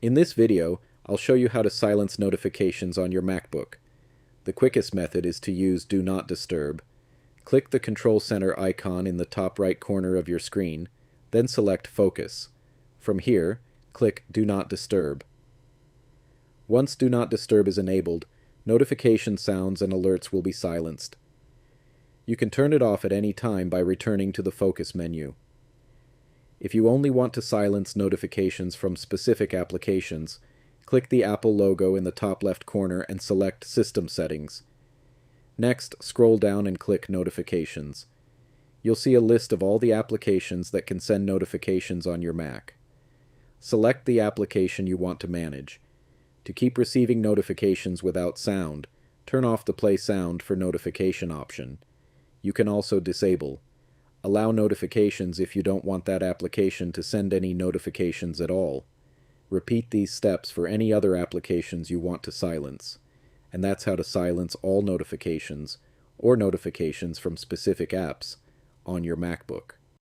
In this video, I'll show you how to silence notifications on your MacBook. The quickest method is to use Do Not Disturb. Click the Control Center icon in the top right corner of your screen, then select Focus. From here, click Do Not Disturb. Once Do Not Disturb is enabled, notification sounds and alerts will be silenced. You can turn it off at any time by returning to the Focus menu. If you only want to silence notifications from specific applications, click the Apple logo in the top left corner and select System Settings. Next, scroll down and click Notifications. You'll see a list of all the applications that can send notifications on your Mac. Select the application you want to manage. To keep receiving notifications without sound, turn off the Play Sound for Notification option. You can also disable. Allow notifications if you don't want that application to send any notifications at all. Repeat these steps for any other applications you want to silence. And that's how to silence all notifications, or notifications from specific apps, on your MacBook.